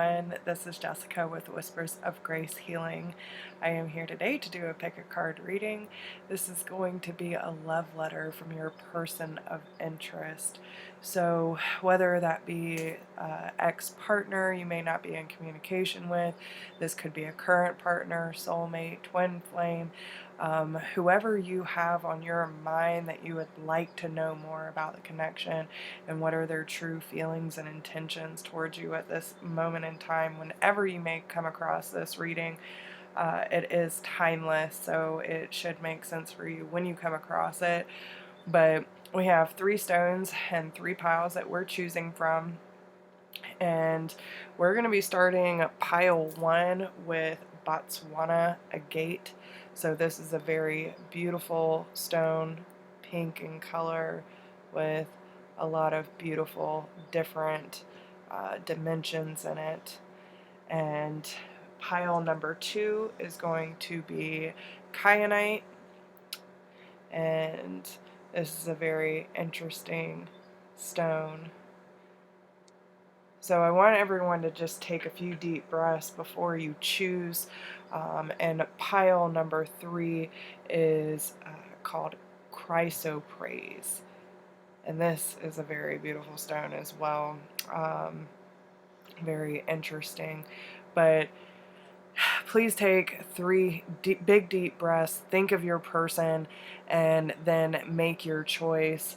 everyone. This is Jessica with Whispers of Grace Healing. I am here today to do a pick a card reading. This is going to be a love letter from your person of interest. So whether that be ex-partner you may not be in communication with, this could be a current partner, soulmate, twin flame, whoever you have on your mind that you would like to know more about the connection and what are their true feelings and intentions towards you at this moment in time. Whenever you may come across this reading, it is timeless, so it should make sense for you when you come across it. But we have 3 stones and 3 piles that we're choosing from, and we're going to be starting pile 1 with Botswana agate. So this is a very beautiful stone, pink in color, with a lot of beautiful different dimensions in it. And pile number 2 is going to be kyanite, and this is a very interesting stone. So I want everyone to just take a few deep breaths before you choose. And pile number 3 is called chrysoprase. And this is a very beautiful stone as well. Very interesting. But please take 3 big deep breaths, think of your person, and then make your choice.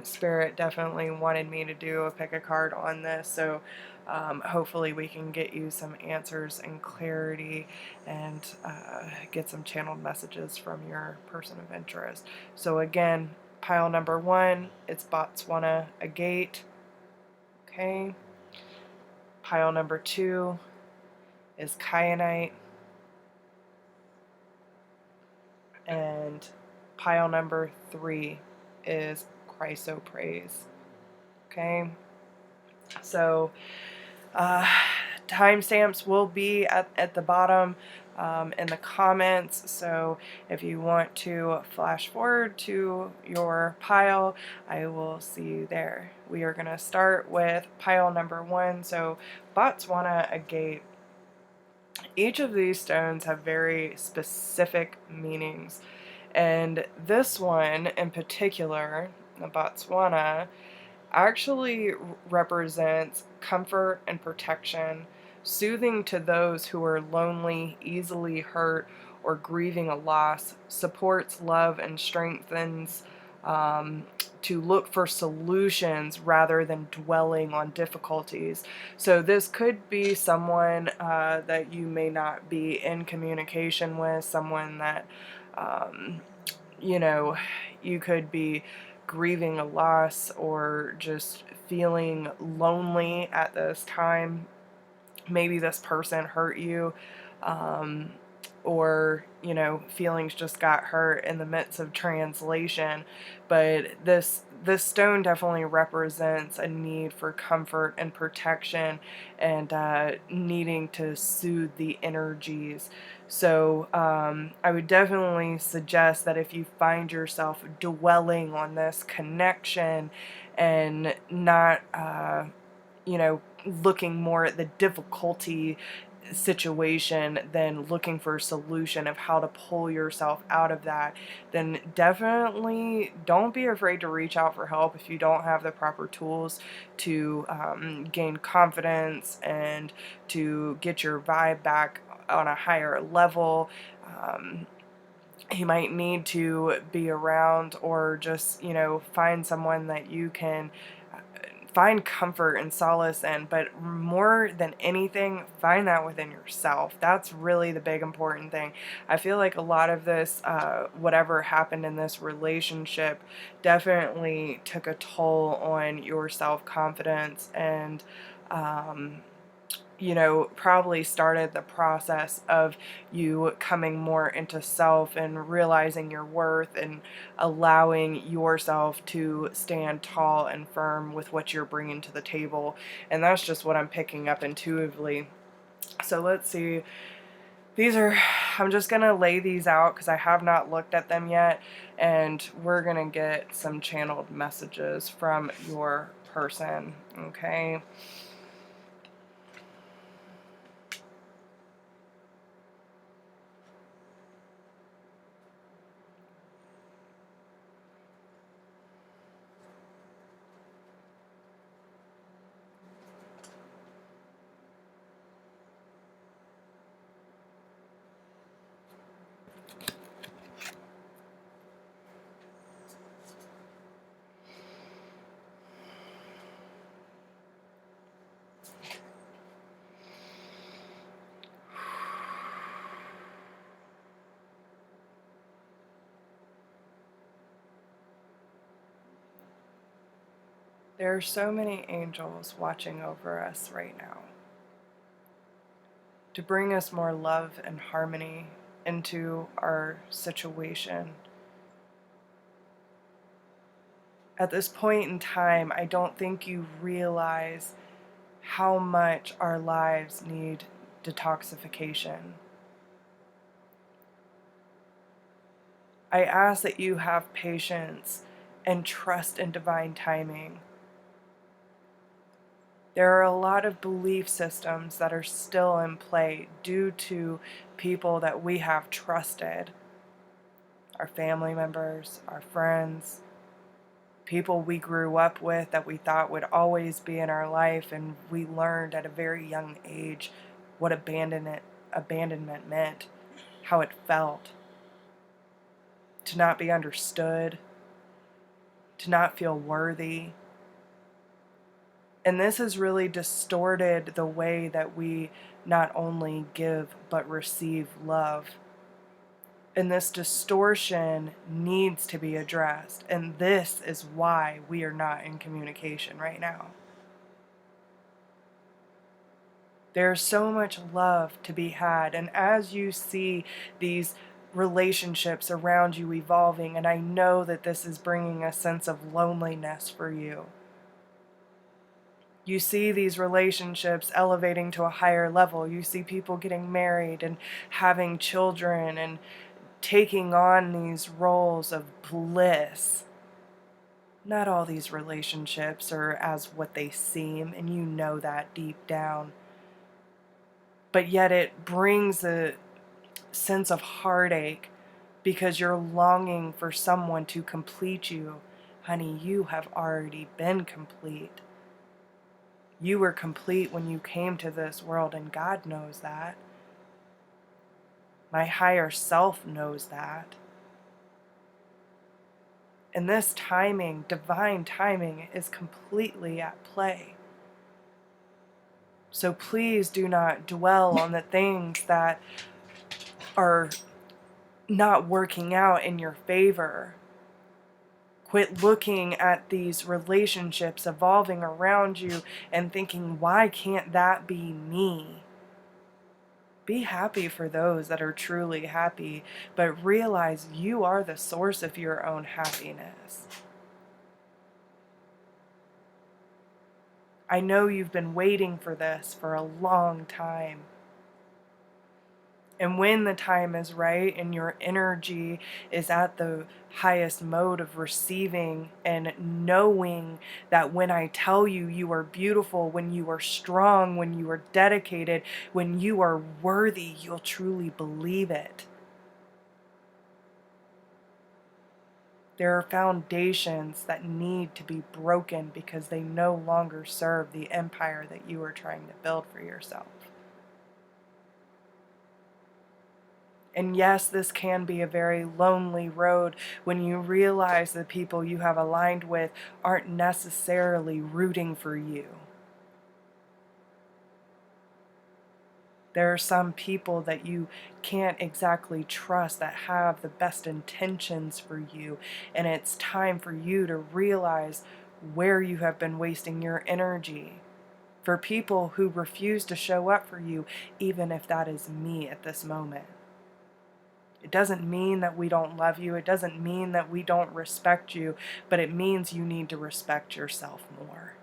Spirit definitely wanted me to do a pick a card on this, so hopefully we can get you some answers and clarity and get some channeled messages from your person of interest. So again, pile number 1, it's Botswana agate. Okay. Pile number 2 is kyanite. And pile number 3 is chrysoprase. Okay, so timestamps will be at the bottom in the comments, so if you want to flash forward to your pile, I will see you there. We are going to start with pile number 1, so Botswana agate. Each of these stones have very specific meanings, and this one in particular, the Botswana, actually represents comfort and protection, soothing to those who are lonely, easily hurt, or grieving a loss, supports love and strengthens to look for solutions rather than dwelling on difficulties. So this could be someone that you may not be in communication with, someone that you could be grieving a loss or just feeling lonely at this time. Maybe this person hurt you, or feelings just got hurt in the midst of translation. But this stone definitely represents a need for comfort and protection, and needing to soothe the energies. So I would definitely suggest that if you find yourself dwelling on this connection and not looking more at the difficulty situation than looking for a solution of how to pull yourself out of that, then definitely don't be afraid to reach out for help if you don't have the proper tools to gain confidence and to get your vibe back on a higher level. You might need to be around, or just find someone that you can find comfort and solace in, but more than anything, find that within yourself. That's really the big important thing. I feel like a lot of this, whatever happened in this relationship, definitely took a toll on your self-confidence, and probably started the process of you coming more into self and realizing your worth and allowing yourself to stand tall and firm with what you're bringing to the table. And that's just what I'm picking up intuitively. So let's see. I'm just going to lay these out because I have not looked at them yet, and we're going to get some channeled messages from your person, okay? There are so many angels watching over us right now to bring us more love and harmony into our situation. At this point in time, I don't think you realize how much our lives need detoxification. I ask that you have patience and trust in divine timing. There are a lot of belief systems that are still in play due to people that we have trusted. Our family members, our friends, people we grew up with that we thought would always be in our life, and we learned at a very young age what abandonment meant, how it felt. To not be understood, to not feel worthy. And this has really distorted the way that we not only give but receive love. And this distortion needs to be addressed. And this is why we are not in communication right now. There's so much love to be had. And as you see these relationships around you evolving, and I know that this is bringing a sense of loneliness for you. You see these relationships elevating to a higher level. You see people getting married and having children and taking on these roles of bliss. Not all these relationships are as what they seem, and you know that deep down. But yet it brings a sense of heartache because you're longing for someone to complete you. Honey, you have already been complete. You were complete when you came to this world, and God knows that. My higher self knows that. And this timing, divine timing, is completely at play. So please do not dwell on the things that are not working out in your favor. Quit looking at these relationships evolving around you and thinking, why can't that be me? Be happy for those that are truly happy, but realize you are the source of your own happiness. I know you've been waiting for this for a long time. And when the time is right and your energy is at the highest mode of receiving and knowing that when I tell you you are beautiful, when you are strong, when you are dedicated, when you are worthy, you'll truly believe it. There are foundations that need to be broken because they no longer serve the empire that you are trying to build for yourself. And yes, this can be a very lonely road when you realize the people you have aligned with aren't necessarily rooting for you. There are some people that you can't exactly trust that have the best intentions for you, and it's time for you to realize where you have been wasting your energy. For people who refuse to show up for you, even if that is me at this moment. It doesn't mean that we don't love you. It doesn't mean that we don't respect you, but it means you need to respect yourself more.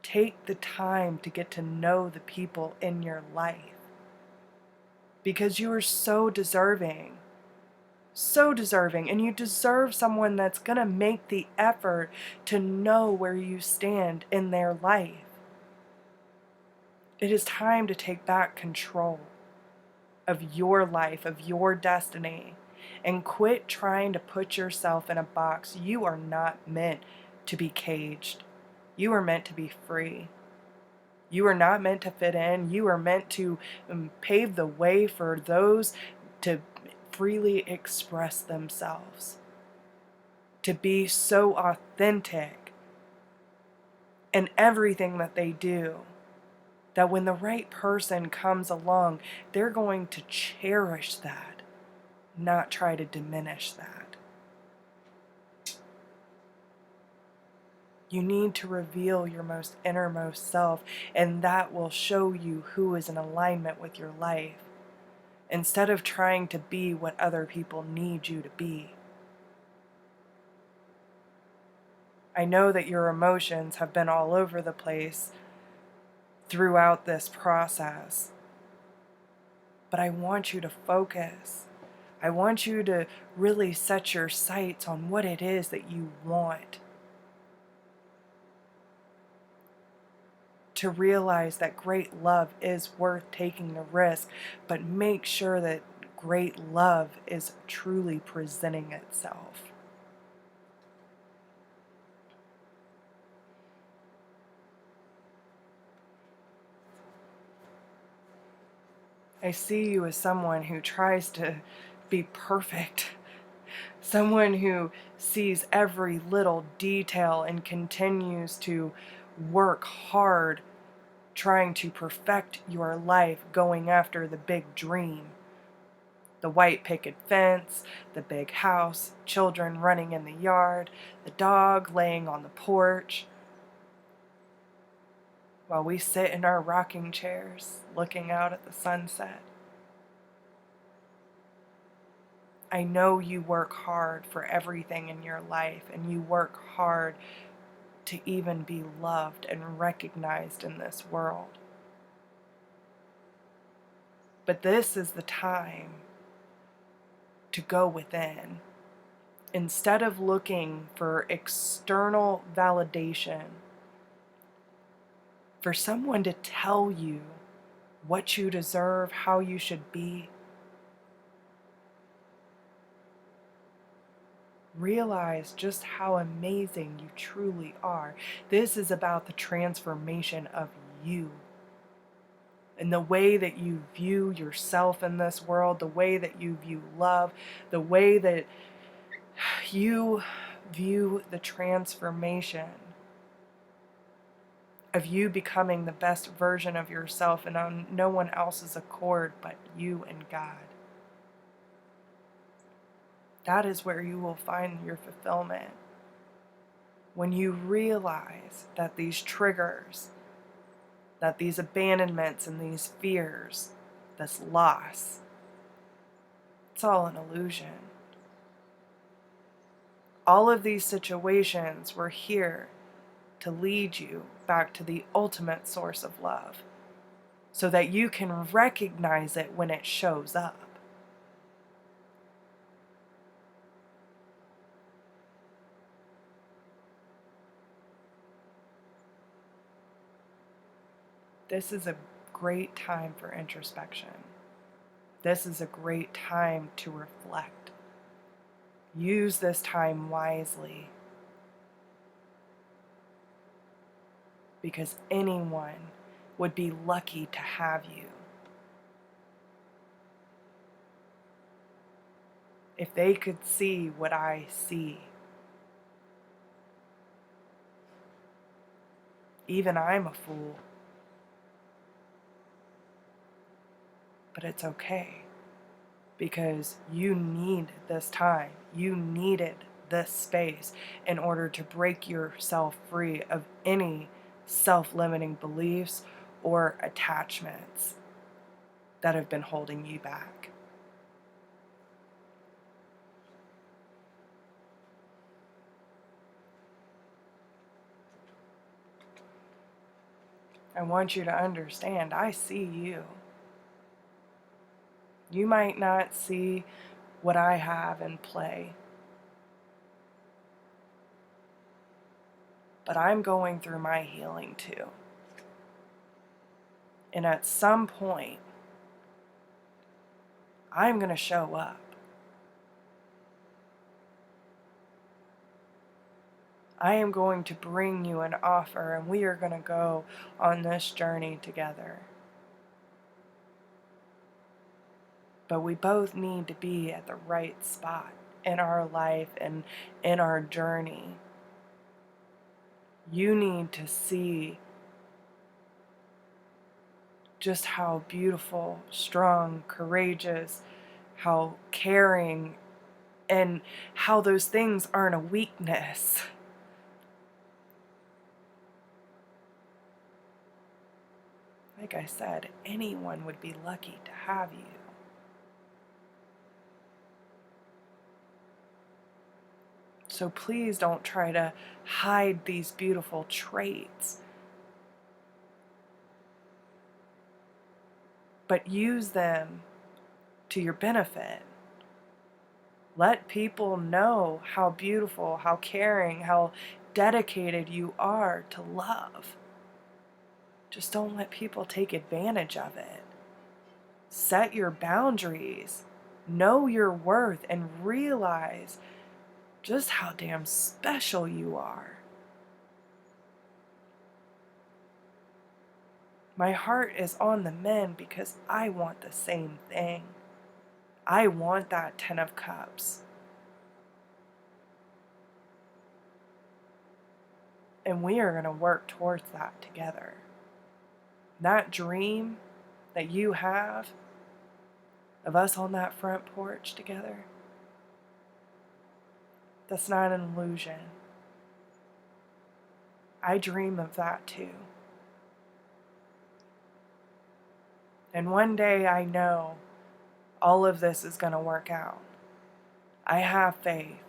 Take the time to get to know the people in your life because you are so deserving. So deserving, and you deserve someone that's going to make the effort to know where you stand in their life. It is time to take back control of your life, of your destiny, and quit trying to put yourself in a box. You are not meant to be caged. You are meant to be free. You are not meant to fit in. You are meant to pave the way for those to freely express themselves, to be so authentic in everything that they do, that when the right person comes along, they're going to cherish that, not try to diminish that. You need to reveal your most innermost self, and that will show you who is in alignment with your life, instead of trying to be what other people need you to be. I know that your emotions have been all over the place throughout this process, but I want you to focus. I want you to really set your sights on what it is that you want. To realize that great love is worth taking the risk, but make sure that great love is truly presenting itself. I see you as someone who tries to be perfect, someone who sees every little detail and continues to work hard trying to perfect your life, going after the big dream. The white picket fence, the big house, children running in the yard, the dog laying on the porch, while we sit in our rocking chairs looking out at the sunset. I know you work hard for everything in your life, and you work hard to even be loved and recognized in this world. But this is the time to go within. Instead of looking for external validation, for someone to tell you what you deserve, how you should be, realize just how amazing you truly are. This is about the transformation of you. And the way that you view yourself in this world, the way that you view love, the way that you view the transformation of you becoming the best version of yourself and on no one else's accord but you and God. That is where you will find your fulfillment. When you realize that these triggers, that these abandonments and these fears, this loss, it's all an illusion. All of these situations were here to lead you back to the ultimate source of love, so that you can recognize it when it shows up. This is a great time for introspection. This is a great time to reflect. Use this time wisely, because anyone would be lucky to have you. If they could see what I see. Even I'm a fool. But it's okay, because you need this time. You needed this space in order to break yourself free of any self-limiting beliefs or attachments that have been holding you back. I want you to understand, I see you. You might not see what I have in play, but I'm going through my healing too. And at some point, I'm going to show up. I am going to bring you an offer, and we are going to go on this journey together. But we both need to be at the right spot in our life and in our journey. You need to see just how beautiful, strong, courageous, how caring, and how those things aren't a weakness. Like I said, anyone would be lucky to have you. So please don't try to hide these beautiful traits, but use them to your benefit. Let people know how beautiful, how caring, how dedicated you are to love. Just don't let people take advantage of it. Set your boundaries. Know your worth and realize just how damn special you are. My heart is on the men because I want the same thing. I want that 10 of Cups. And we are going to work towards that together. That dream that you have of us on that front porch together, that's not an illusion. I dream of that too. And one day I know all of this is going to work out. I have faith.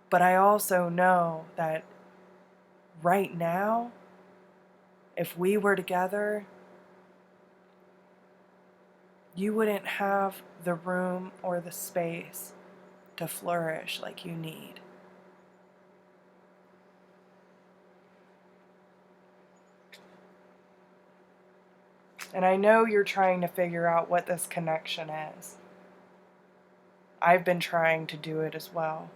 But I also know that right now, if we were together, you wouldn't have the room or the space to flourish like you need. And I know you're trying to figure out what this connection is. I've been trying to do it as well.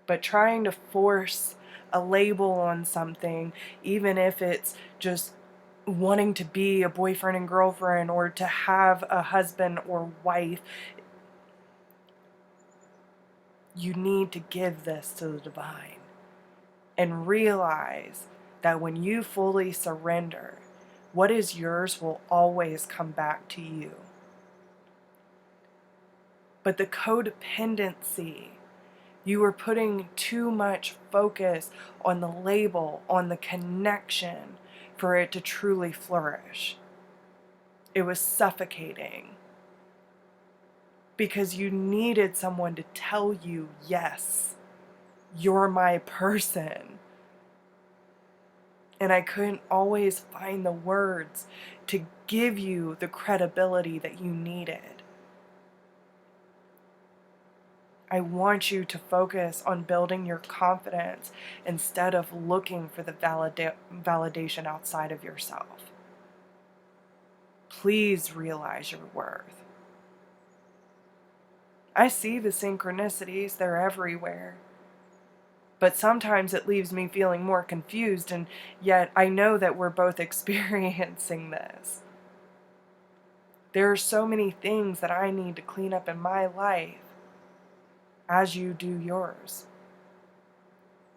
But trying to force a label on something, even if it's just wanting to be a boyfriend and girlfriend or to have a husband or wife, you need to give this to the divine and realize that when you fully surrender, what is yours will always come back to you. But the codependency, you were putting too much focus on the label, on the connection for it to truly flourish. It was suffocating because you needed someone to tell you, yes, you're my person. And I couldn't always find the words to give you the credibility that you needed. I want you to focus on building your confidence instead of looking for the validation outside of yourself. Please realize your worth. I see the synchronicities, they're everywhere. But sometimes it leaves me feeling more confused, and yet I know that we're both experiencing this. There are so many things that I need to clean up in my life as you do yours.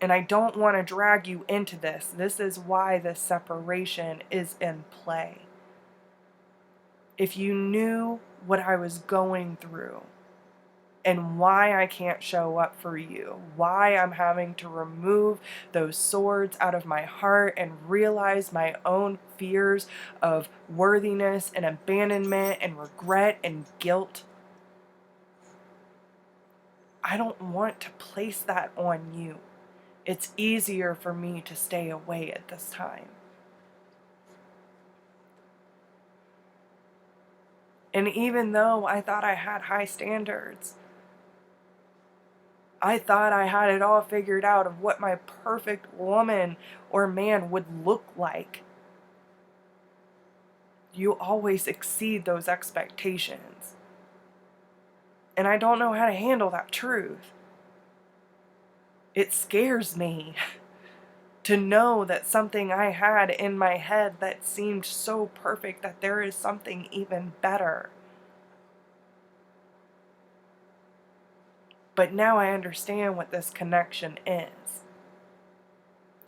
And I don't want to drag you into this. This is why this separation is in play. If you knew what I was going through and why I can't show up for you, why I'm having to remove those swords out of my heart and realize my own fears of worthiness and abandonment and regret and guilt, I don't want to place that on you. It's easier for me to stay away at this time. And even though I thought I had high standards, I thought I had it all figured out of what my perfect woman or man would look like, you always exceed those expectations. And I don't know how to handle that truth. It scares me to know that something I had in my head that seemed so perfect, that there is something even better. But now I understand what this connection is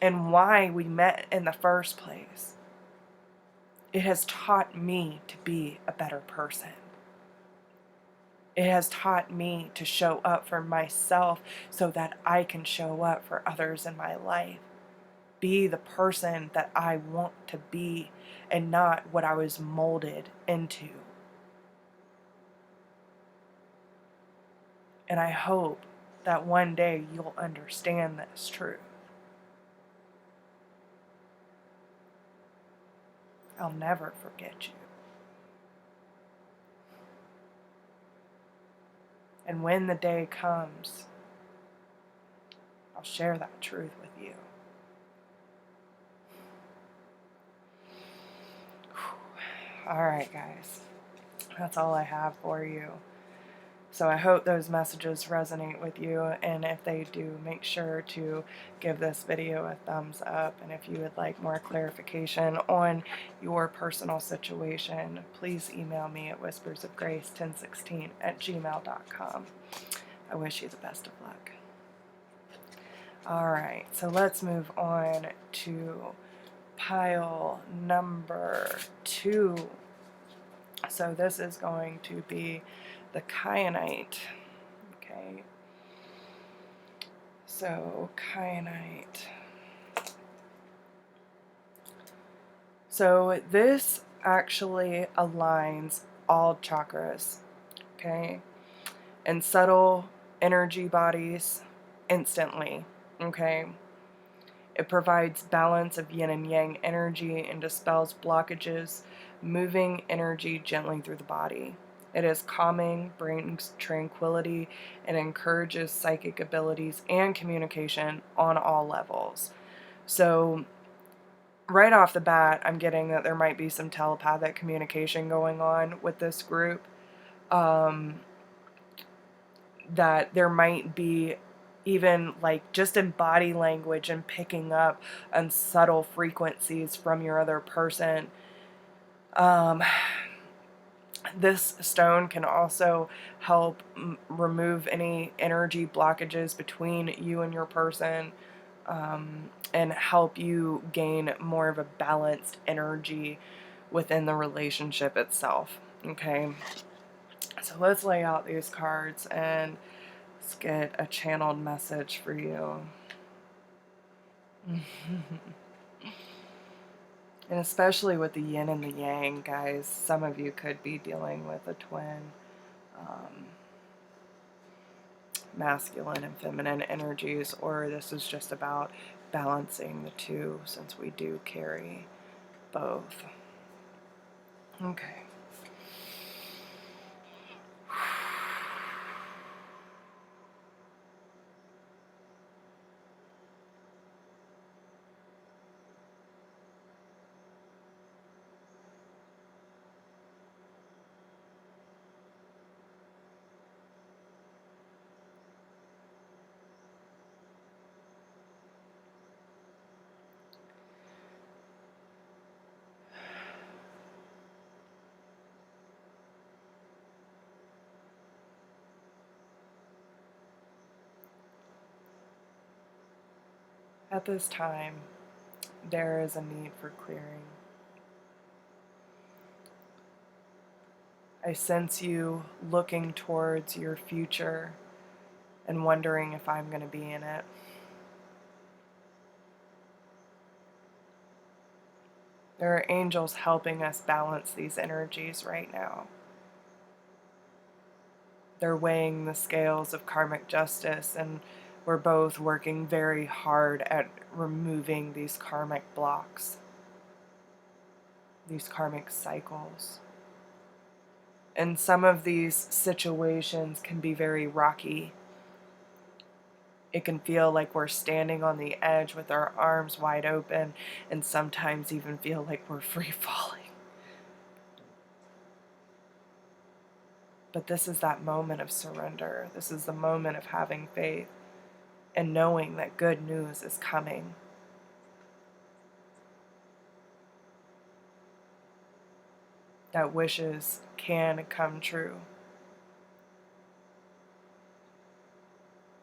and why we met in the first place. It has taught me to be a better person. It has taught me to show up for myself so that I can show up for others in my life. be the person that I want to be and not what I was molded into. And I hope that one day you'll understand this truth. I'll never forget you. And when the day comes, I'll share that truth with you. All right, guys. That's all I have for you. So I hope those messages resonate with you, and if they do, make sure to give this video a thumbs up. And if you would like more clarification on your personal situation, please email me at whispersofgrace1016@gmail.com. I wish you the best of luck. All right, so let's move on to pile number 2. So this is going to be the kyanite. Okay. So kyanite. So this actually aligns all chakras, okay, and subtle energy bodies instantly, okay. It provides balance of yin and yang energy and dispels blockages, moving energy gently through the body. It is calming, brings tranquility, and encourages psychic abilities and communication on all levels. So right off the bat, I'm getting that there might be some telepathic communication going on with this group. That there might be even like just in body language and picking up on subtle frequencies from your other person. This stone can also help remove any energy blockages between you and your person, and help you gain more of a balanced energy within the relationship itself. Okay, so let's lay out these cards and let's get a channeled message for you. And especially with the yin and the yang, guys, some of you could be dealing with a twin, masculine and feminine energies, or this is just about balancing the two, since we do carry both. Okay. At this time, there is a need for clearing. I sense you looking towards your future and wondering if I'm going to be in it. There are angels helping us balance these energies right now. They're weighing the scales of karmic justice, and we're both working very hard at removing these karmic blocks, these karmic cycles. And some of these situations can be very rocky. It can feel like we're standing on the edge with our arms wide open, and sometimes even feel like we're free falling. But this is that moment of surrender. This is the moment of having faith and knowing that good news is coming. That wishes can come true.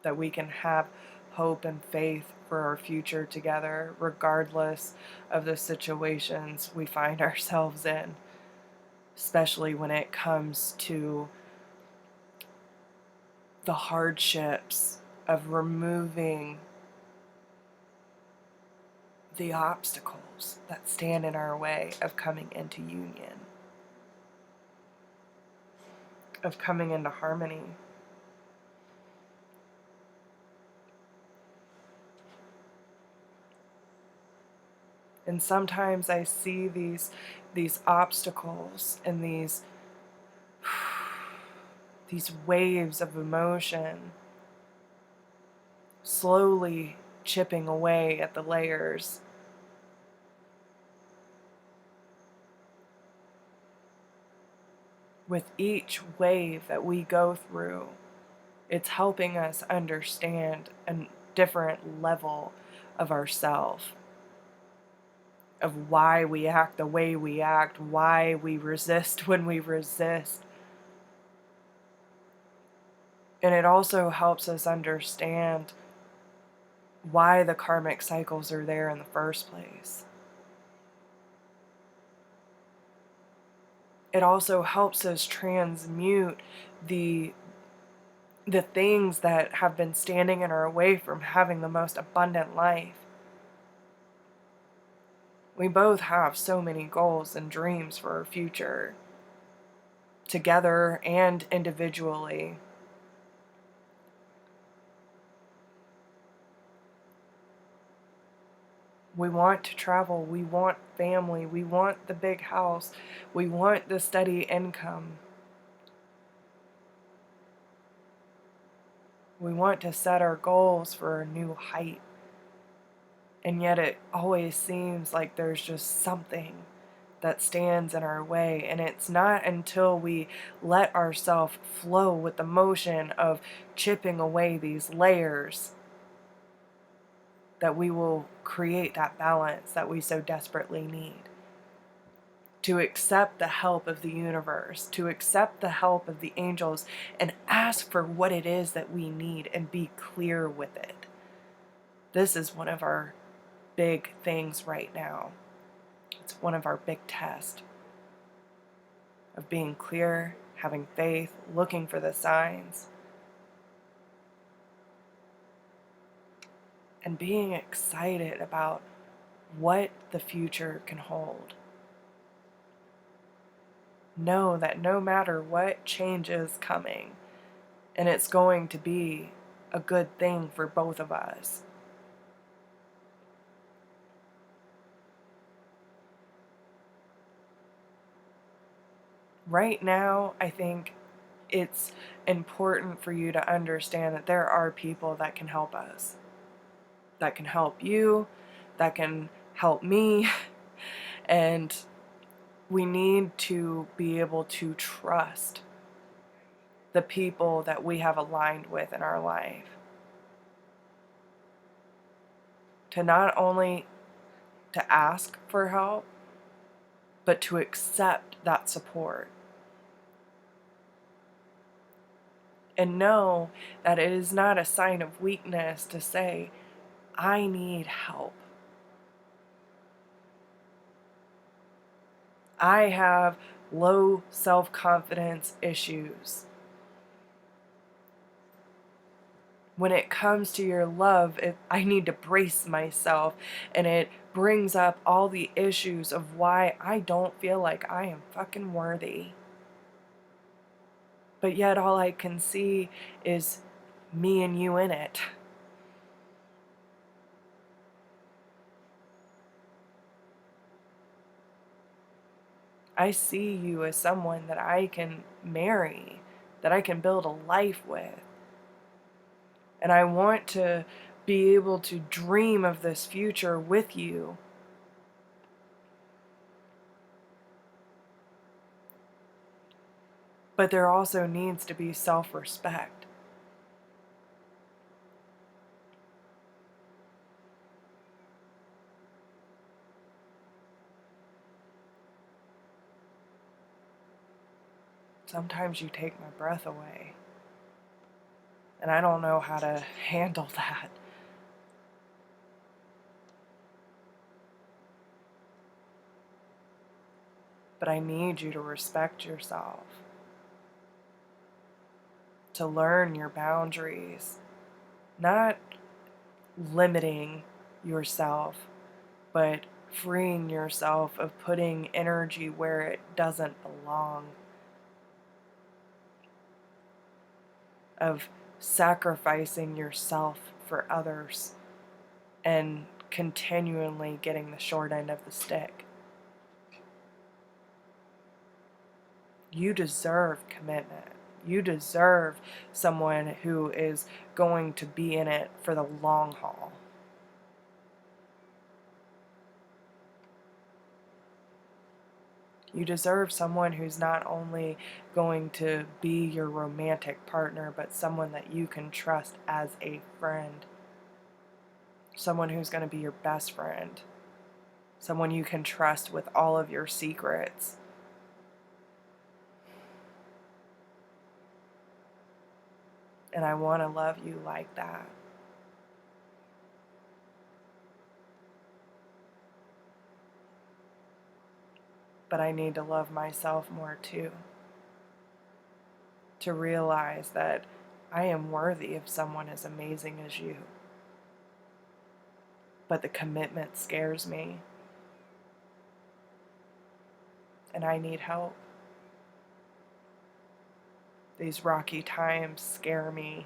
That we can have hope and faith for our future together, regardless of the situations we find ourselves in, especially when it comes to the hardships of removing the obstacles that stand in our way of coming into union, of coming into harmony. And sometimes I see these obstacles and these waves of emotion slowly chipping away at the layers. With each wave that we go through, it's helping us understand a different level of ourselves, of why we act the way we act, why we resist when we resist. And it also helps us understand why the karmic cycles are there in the first place. It also helps us transmute the things that have been standing in our way from having the most abundant life. We both have so many goals and dreams for our future, together and individually. We want to travel, we want family, we want the big house, we want the steady income. We want to set our goals for a new height. And yet it always seems like there's just something that stands in our way. And it's not until we let ourselves flow with the motion of chipping away these layers that we will create that balance that we so desperately need. To accept the help of the universe, to accept the help of the angels, and ask for what it is that we need and be clear with it. This is one of our big things right now. It's one of our big tests of being clear, having faith, looking for the signs, and being excited about what the future can hold. Know that no matter what change is coming, and it's going to be a good thing for both of us. Right now, I think it's important for you to understand that there are people that can help us, that can help you, that can help me, and we need to be able to trust the people that we have aligned with in our life. To not only to ask for help, but to accept that support. And know that it is not a sign of weakness to say, I need help. I have low self-confidence issues. When it comes to your love, I need to brace myself, and it brings up all the issues of why I don't feel like I am fucking worthy. But yet all I can see is me and you in it. I see you as someone that I can marry, that I can build a life with. And I want to be able to dream of this future with you. But there also needs to be self-respect. Sometimes you take my breath away. And I don't know how to handle that. But I need you to respect yourself, to learn your boundaries, not limiting yourself, but freeing yourself of putting energy where it doesn't belong, of sacrificing yourself for others and continually getting the short end of the stick. You deserve commitment. You deserve someone who is going to be in it for the long haul. You deserve someone who's not only going to be your romantic partner, but someone that you can trust as a friend. Someone who's going to be your best friend. Someone you can trust with all of your secrets. And I want to love you like that. But I need to love myself more too. To realize that I am worthy of someone as amazing as you. But the commitment scares me. And I need help. These rocky times scare me.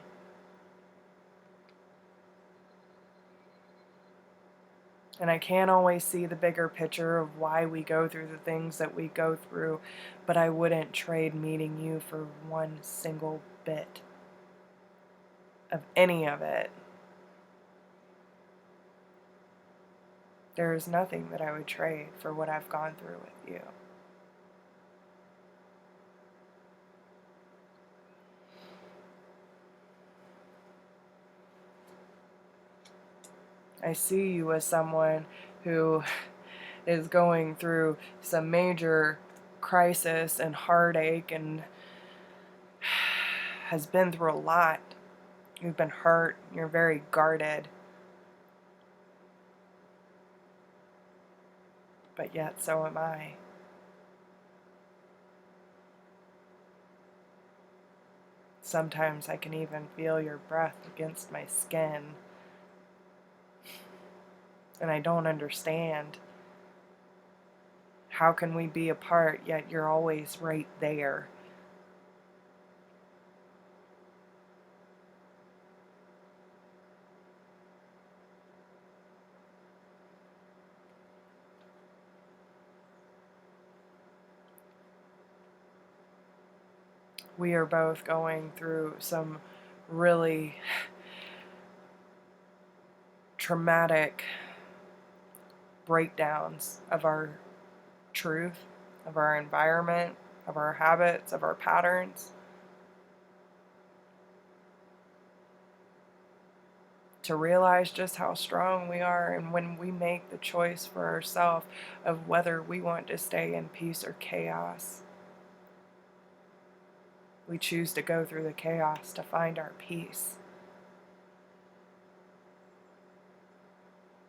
And I can't always see the bigger picture of why we go through the things that we go through, but I wouldn't trade meeting you for one single bit of any of it. There is nothing that I would trade for what I've gone through with you. I see you as someone who is going through some major crisis and heartache and has been through a lot. You've been hurt. You're very guarded. But yet so am I. Sometimes I can even feel your breath against my skin. And I don't understand. How can we be apart, yet you're always right there? We are both going through some really traumatic breakdowns of our truth, of our environment, of our habits, of our patterns. To realize just how strong we are, and when we make the choice for ourselves of whether we want to stay in peace or chaos, we choose to go through the chaos to find our peace.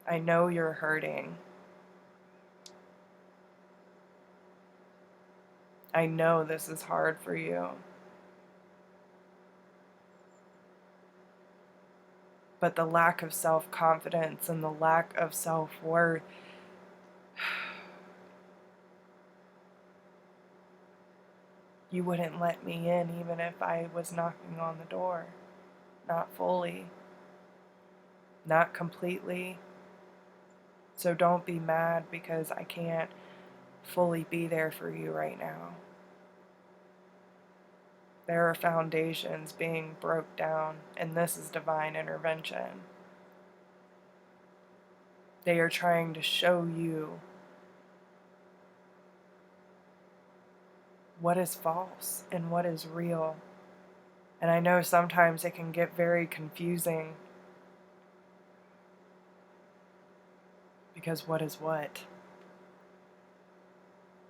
I know you're hurting. I know this is hard for you. But the lack of self-confidence and the lack of self-worth you wouldn't let me in even if I was knocking on the door. Not fully. Not completely. So don't be mad because I can't fully be there for you right now. There are foundations being broke down, and this is divine intervention. They are trying to show you what is false and what is real. And I know sometimes it can get very confusing because what is what?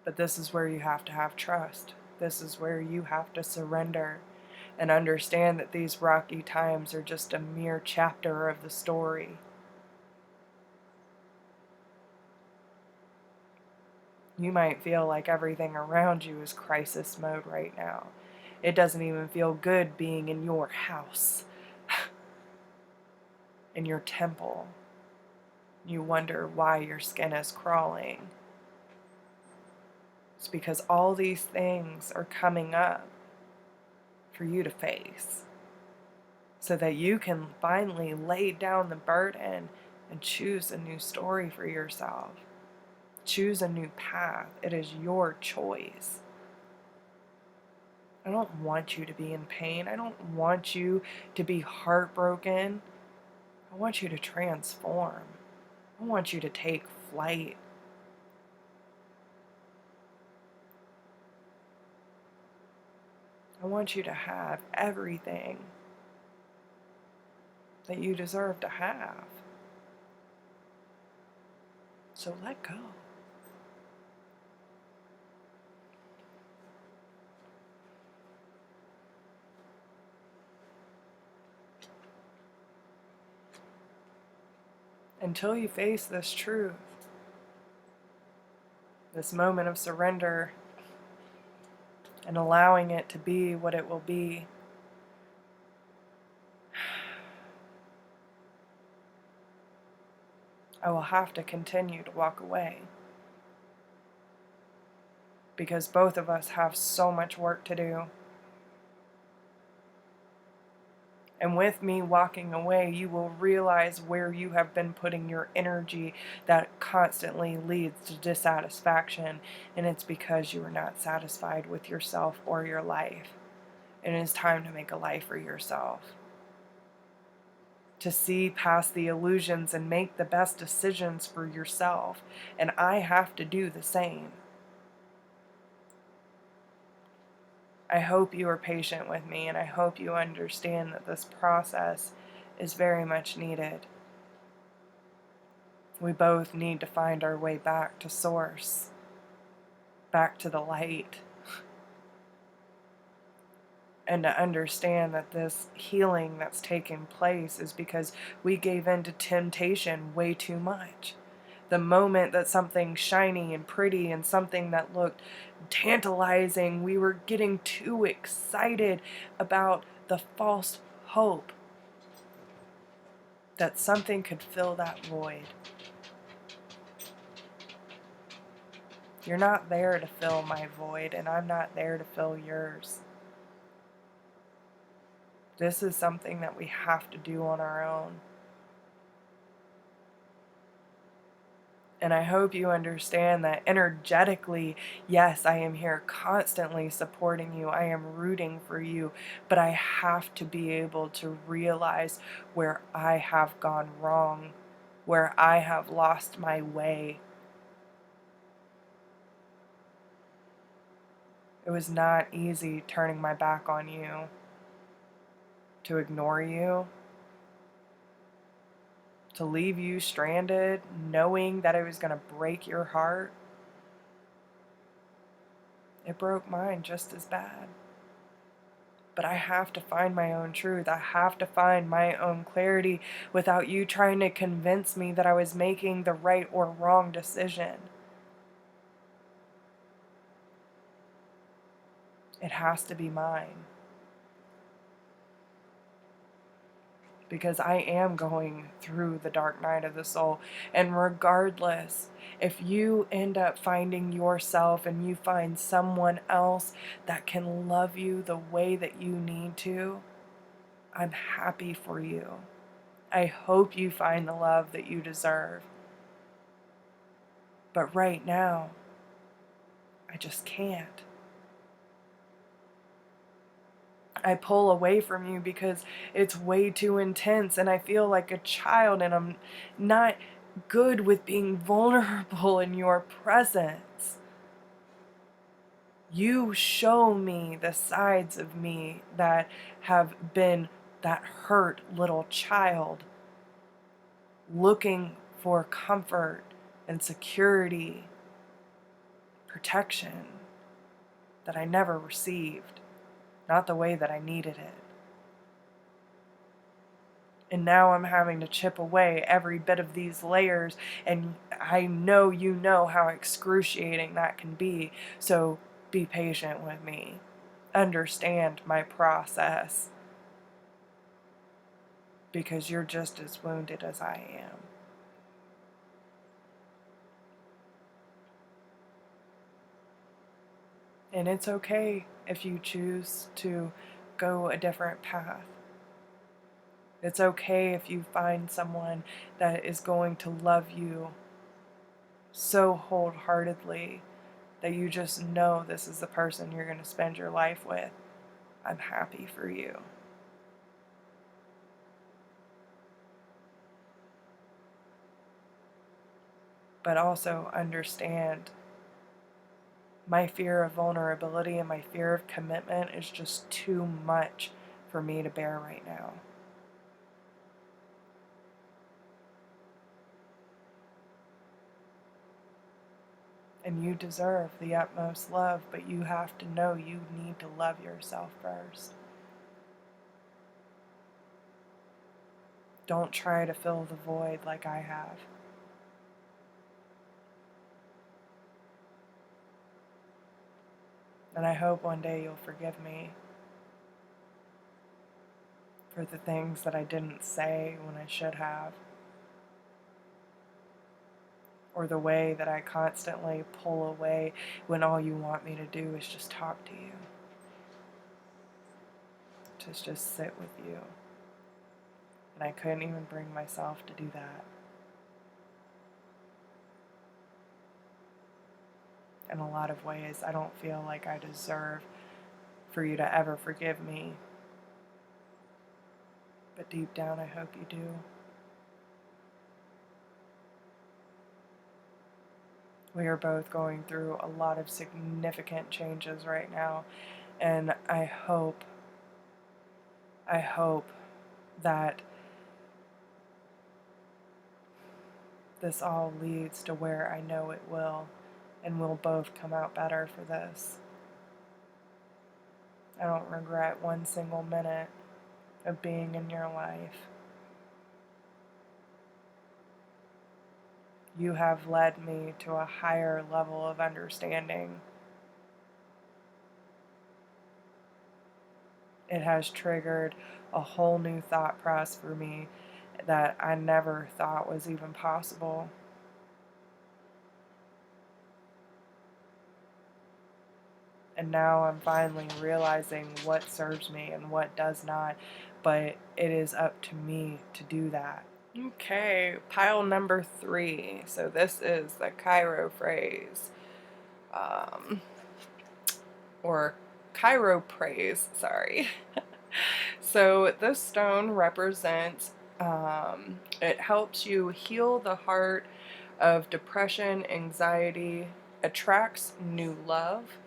But this is where you have to have trust. This is where you have to surrender and understand that these rocky times are just a mere chapter of the story. You might feel like everything around you is crisis mode right now. It doesn't even feel good being in your house, in your temple, You wonder why your skin is crawling. It's because all these things are coming up for you to face, so that you can finally lay down the burden and choose a new story for yourself. Choose a new path. It is your choice. I don't want you to be in pain. I don't want you to be heartbroken. I want you to transform. I want you to take flight. I want you to have everything that you deserve to have. So let go. Until you face this truth, this moment of surrender, and allowing it to be what it will be, I will have to continue to walk away. Because both of us have so much work to do. And with me walking away, you will realize where you have been putting your energy that constantly leads to dissatisfaction. And it's because you are not satisfied with yourself or your life. And it is time to make a life for yourself. To see past the illusions and make the best decisions for yourself. And I have to do the same. I hope you are patient with me, and I hope you understand that this process is very much needed. We both need to find our way back to source, back to the light, and to understand that this healing that's taking place is because we gave in to temptation way too much. The moment that something shiny and pretty and something that looked tantalizing, we were getting too excited about the false hope that something could fill that void. You're not there to fill my void, and I'm not there to fill yours. This is something that we have to do on our own. And I hope you understand that energetically, yes, I am here constantly supporting you. I am rooting for you. But I have to be able to realize where I have gone wrong, where I have lost my way. It was not easy turning my back on you, to ignore you, to leave you stranded, knowing that it was going to break your heart. It broke mine just as bad. But I have to find my own truth. I have to find my own clarity without you trying to convince me that I was making the right or wrong decision. It has to be mine. Because I am going through the dark night of the soul. And regardless, if you end up finding yourself and you find someone else that can love you the way that you need to, I'm happy for you. I hope you find the love that you deserve. But right now, I just can't. I pull away from you because it's way too intense and I feel like a child and I'm not good with being vulnerable in your presence. You show me the sides of me that have been that hurt little child looking for comfort and security, protection that I never received. Not the way that I needed it. And now I'm having to chip away every bit of these layers, and I know you know how excruciating that can be, so be patient with me. Understand my process, because you're just as wounded as I am. And it's okay if you choose to go a different path. It's okay if you find someone that is going to love you so wholeheartedly that you just know this is the person you're going to spend your life with. I'm happy for you. But also understand my fear of vulnerability and my fear of commitment is just too much for me to bear right now. And you deserve the utmost love, but you have to know you need to love yourself first. Don't try to fill the void like I have. And I hope one day you'll forgive me for the things that I didn't say when I should have, or the way that I constantly pull away when all you want me to do is just talk to you, to just sit with you. And I couldn't even bring myself to do that. In a lot of ways, I don't feel like I deserve for you to ever forgive me. But deep down, I hope you do. We are both going through a lot of significant changes right now, and I hope that this all leads to where I know it will, and we'll both come out better for this. I don't regret one single minute of being in your life. You have led me to a higher level of understanding. It has triggered a whole new thought process for me that I never thought was even possible. And now I'm finally realizing what serves me and what does not, but it is up to me to do that. Okay, pile number 3. So this is the Cairo phrase, or Cairo praise, sorry. So this stone represents, it helps you heal the heart of depression, anxiety, attracts new love,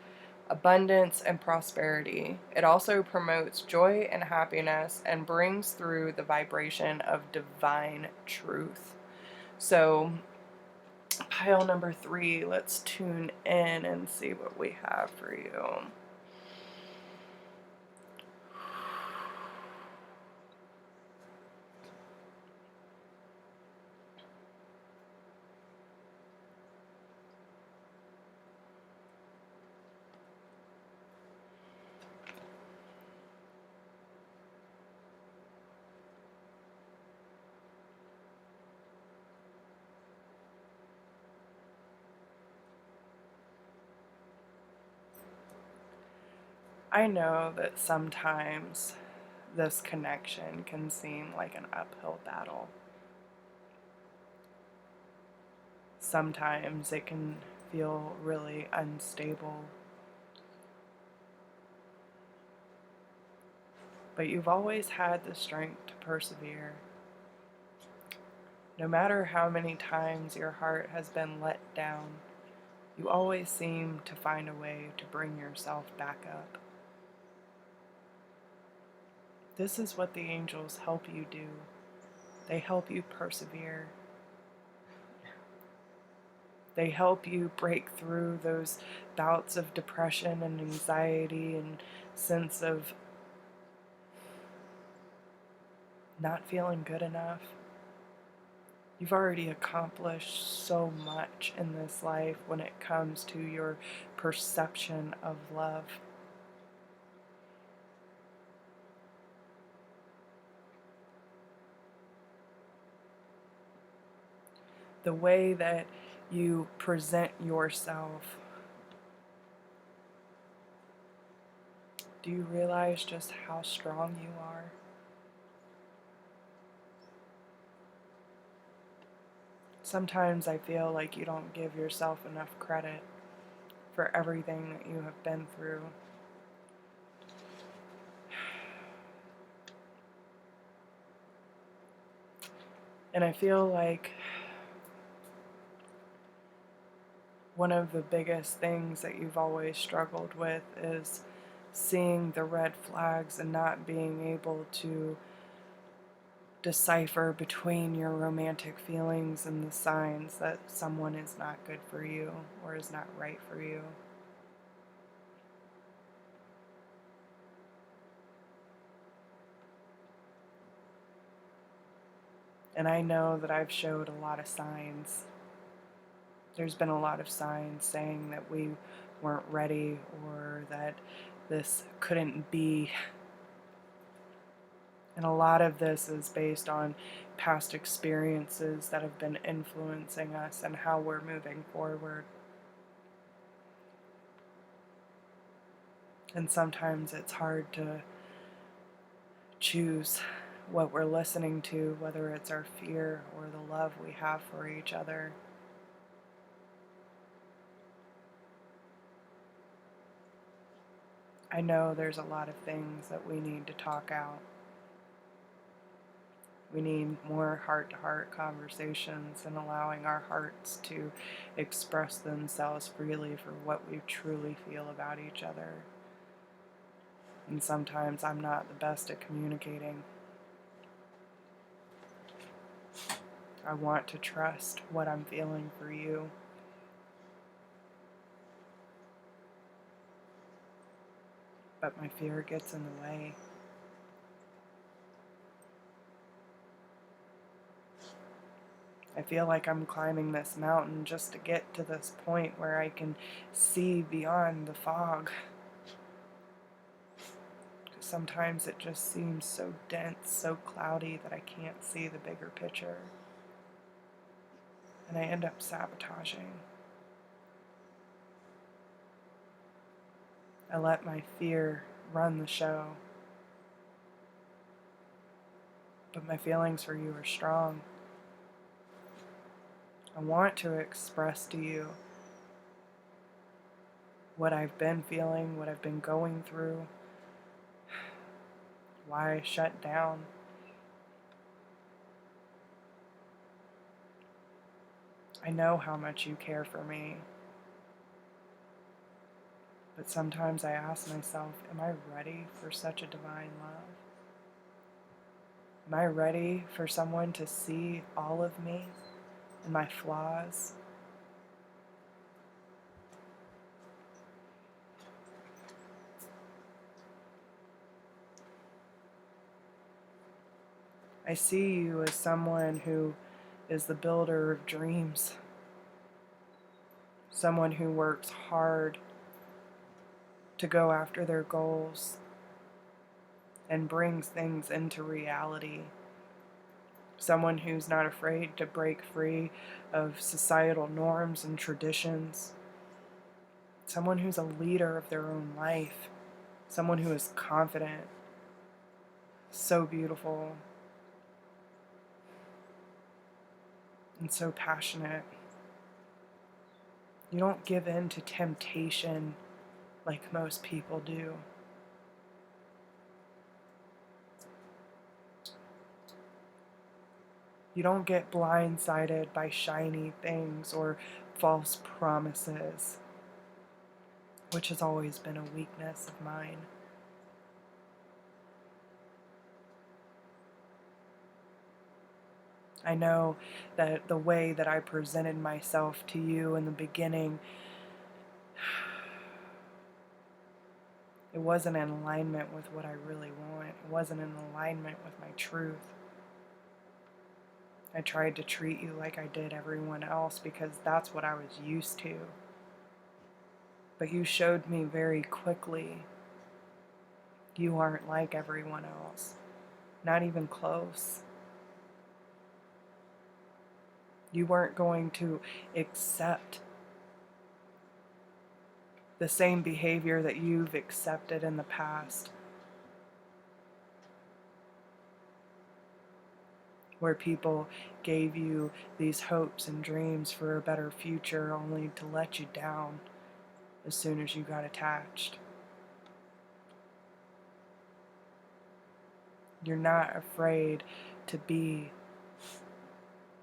abundance, and prosperity. It also promotes joy and happiness and brings through the vibration of divine truth. So pile number 3, let's tune in and see what we have for you. I know that sometimes this connection can seem like an uphill battle. Sometimes it can feel really unstable. But you've always had the strength to persevere. No matter how many times your heart has been let down, you always seem to find a way to bring yourself back up. This is what the angels help you do. They help you persevere. They help you break through those bouts of depression and anxiety and sense of not feeling good enough. You've already accomplished so much in this life when it comes to your perception of love. The way that you present yourself Do you realize just how strong you are? Sometimes I feel like you don't give yourself enough credit for everything that you have been through. And I feel like one of the biggest things that you've always struggled with is seeing the red flags and not being able to decipher between your romantic feelings and the signs that someone is not good for you or is not right for you. And I know that I've showed a lot of signs. There's been a lot of signs saying that we weren't ready or that this couldn't be. And a lot of this is based on past experiences that have been influencing us and how we're moving forward. And sometimes it's hard to choose what we're listening to, whether it's our fear or the love we have for each other. I know there's a lot of things that we need to talk out. We need more heart-to-heart conversations and allowing our hearts to express themselves freely for what we truly feel about each other. And sometimes I'm not the best at communicating. I want to trust what I'm feeling for you. But my fear gets in the way. I feel like I'm climbing this mountain just to get to this point where I can see beyond the fog. Sometimes it just seems so dense, so cloudy that I can't see the bigger picture. And I end up sabotaging. I let my fear run the show. But my feelings for you are strong. I want to express to you what I've been feeling, what I've been going through, why I shut down. I know how much you care for me. But sometimes I ask myself, am I ready for such a divine love? Am I ready for someone to see all of me and my flaws? I see you as someone who is the builder of dreams, someone who works hard to go after their goals and brings things into reality, someone who's not afraid to break free of societal norms and traditions, someone who's a leader of their own life, someone who is confident, so beautiful, and so passionate. You don't give in to temptation like most people do. You don't get blindsided by shiny things or false promises, which has always been a weakness of mine. I know that the way that I presented myself to you in the beginning, it wasn't in alignment with what I really want. It wasn't in alignment with my truth. I tried to treat you like I did everyone else because that's what I was used to. But you showed me very quickly you aren't like everyone else. Not even close. You weren't going to accept the same behavior that you've accepted in the past, where people gave you these hopes and dreams for a better future only to let you down as soon as you got attached. You're not afraid to be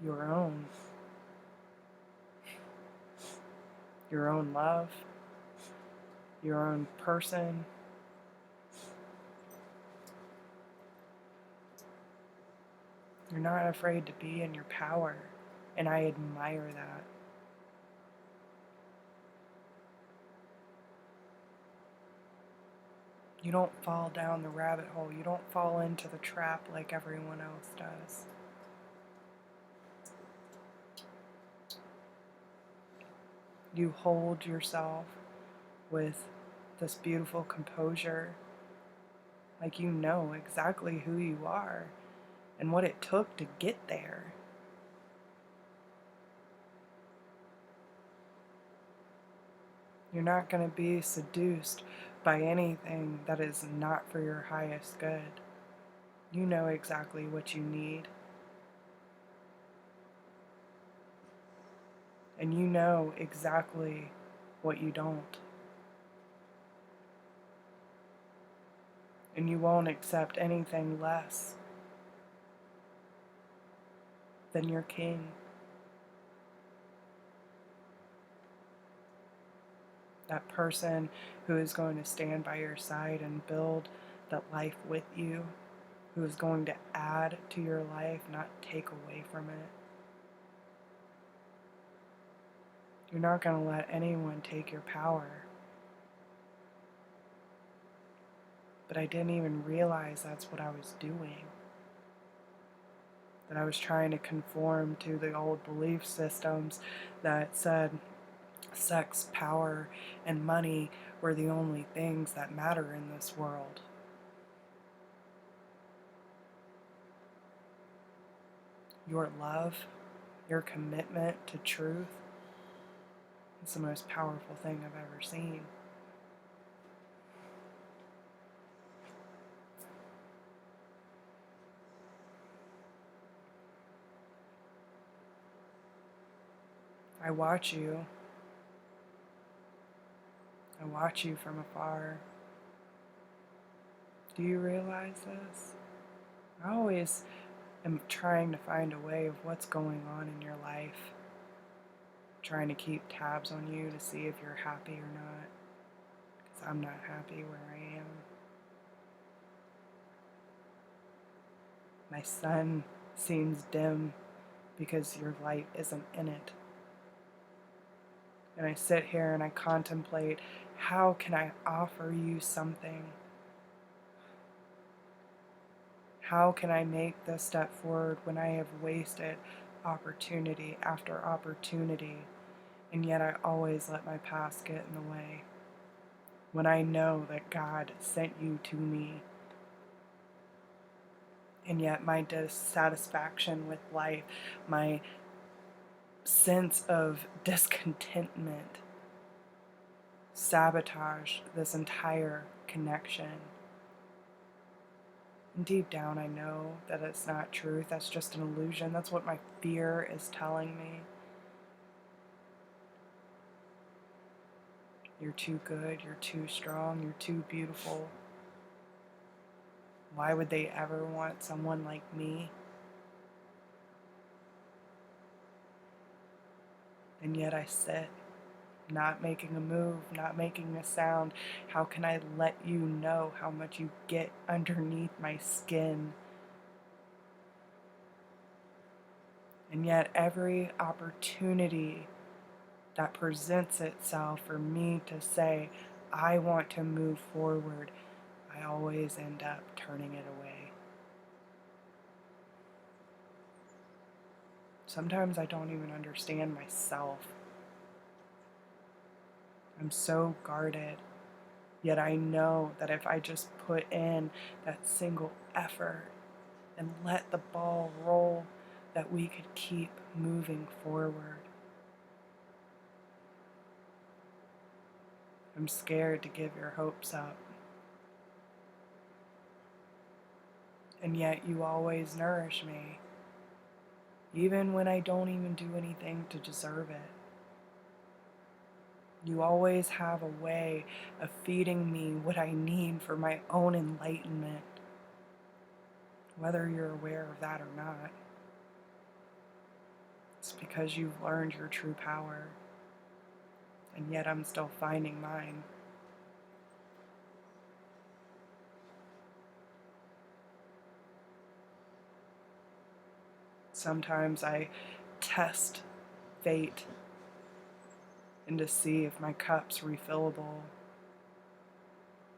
your own love, your own person. You're not afraid to be in your power, and I admire that. You don't fall down the rabbit hole. You don't fall into the trap like everyone else does. You hold yourself with this beautiful composure, like you know exactly who you are and what it took to get there. You're not going to be seduced by anything that is not for your highest good. You know exactly what you need. And you know exactly what you don't. And you won't accept anything less than your king. That person who is going to stand by your side and build that life with you, who is going to add to your life, not take away from it. You're not going to let anyone take your power. But I didn't even realize that's what I was doing. That I was trying to conform to the old belief systems that said sex, power, and money were the only things that matter in this world. Your love, your commitment to truth, is the most powerful thing I've ever seen. I watch you. I watch you from afar. Do you realize this? I always am trying to find a way of what's going on in your life. Trying to keep tabs on you to see if you're happy or not. Because I'm not happy where I am. My sun seems dim because your light isn't in it. And I sit here and I contemplate, how can I offer you something? How can I make this step forward when I have wasted opportunity after opportunity, and yet I always let my past get in the way? When I know that God sent you to me, and yet my dissatisfaction with life, my sense of discontentment sabotaged this entire connection. And deep down I know that it's not truth, that's just an illusion. That's what my fear is telling me. You're too good, you're too strong, you're too beautiful. Why would they ever want someone like me? And yet I sit, not making a move, not making a sound. How can I let you know how much you get underneath my skin? And yet every opportunity that presents itself for me to say, I want to move forward, I always end up turning it away. Sometimes I don't even understand myself. I'm so guarded, yet I know that if I just put in that single effort and let the ball roll, that we could keep moving forward. I'm scared to give your hopes up. And yet you always nourish me, even when I don't even do anything to deserve it. You always have a way of feeding me what I need for my own enlightenment, whether you're aware of that or not. It's because you've learned your true power, and yet I'm still finding mine. Sometimes I test fate and to see if my cup's refillable,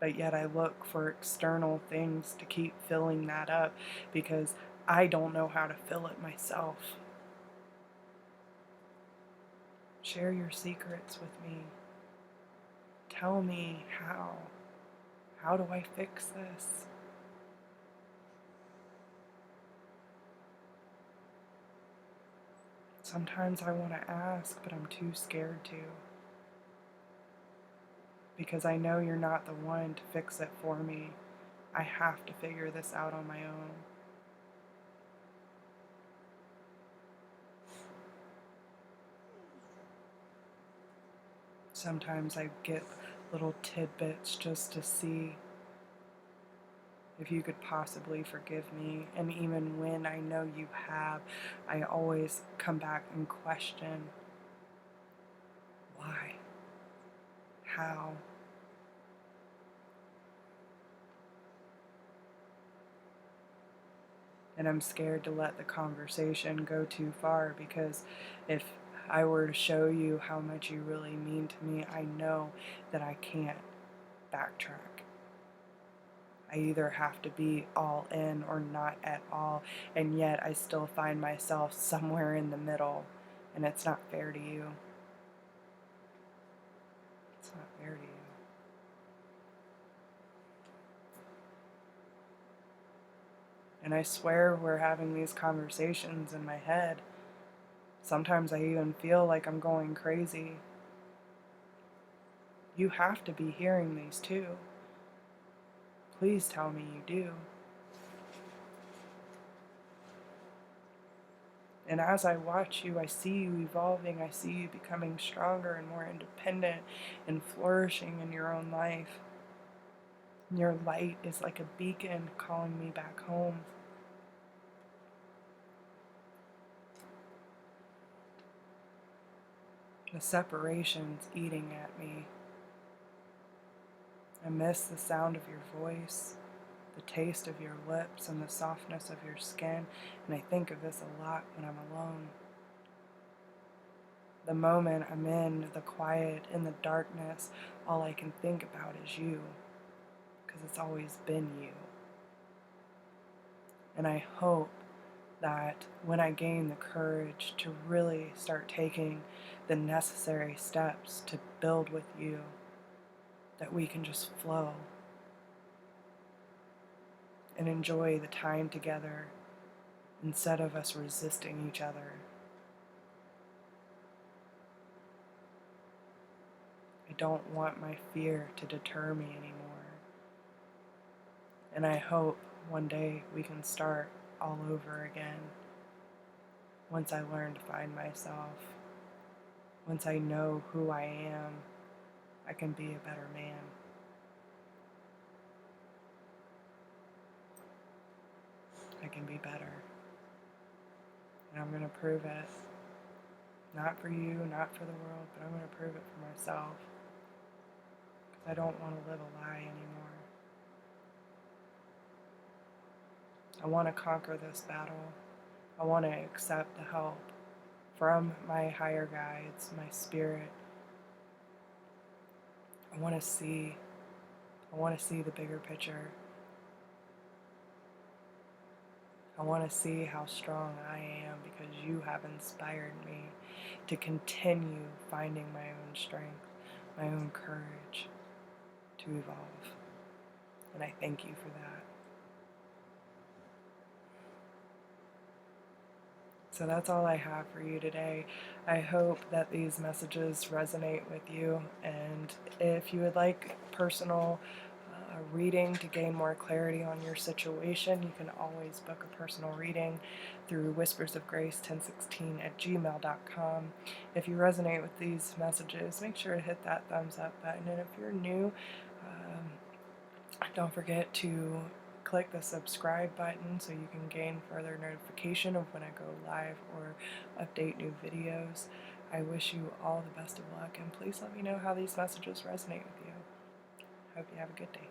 but yet I look for external things to keep filling that up because I don't know how to fill it myself. Share your secrets with me. Tell me how. How do I fix this? Sometimes I want to ask, but I'm too scared to. Because I know you're not the one to fix it for me. I have to figure this out on my own. Sometimes I get little tidbits just to see if you could possibly forgive me. And even when I know you have, I always come back and question, why? How? And I'm scared to let the conversation go too far, because if I were to show you how much you really mean to me, I know that I can't backtrack. I either have to be all in or not at all, and yet I still find myself somewhere in the middle, and it's not fair to you. It's not fair to you. And I swear we're having these conversations in my head. Sometimes I even feel like I'm going crazy. You have to be hearing these too. Please tell me you do. And as I watch you, I see you evolving. I see you becoming stronger and more independent and flourishing in your own life. And your light is like a beacon calling me back home. The separation's eating at me. I miss the sound of your voice, the taste of your lips, and the softness of your skin, and I think of this a lot when I'm alone. The moment I'm in the quiet, in the darkness, all I can think about is you, because it's always been you. And I hope that when I gain the courage to really start taking the necessary steps to build with you, that we can just flow and enjoy the time together instead of us resisting each other. I don't want my fear to deter me anymore. And I hope one day we can start all over again. Once I learn to find myself, once I know who I am, I can be a better man. I can be better. And I'm going to prove it. Not for you, not for the world, but I'm going to prove it for myself. Because I don't want to live a lie anymore. I want to conquer this battle. I want to accept the help from my higher guides, my spirit. I want to see the bigger picture. I want to see how strong I am, because you have inspired me to continue finding my own strength, my own courage to evolve. And I thank you for that. So that's all I have for you today. I hope that these messages resonate with you, and if you would like personal reading to gain more clarity on your situation, you can always book a personal reading through whispersofgrace1016@gmail.com. If you resonate with these messages, make sure to hit that thumbs up button, and if you're new, don't forget to click the subscribe button so you can gain further notification of when I go live or update new videos. I wish you all the best of luck, and please let me know how these messages resonate with you. Hope you have a good day.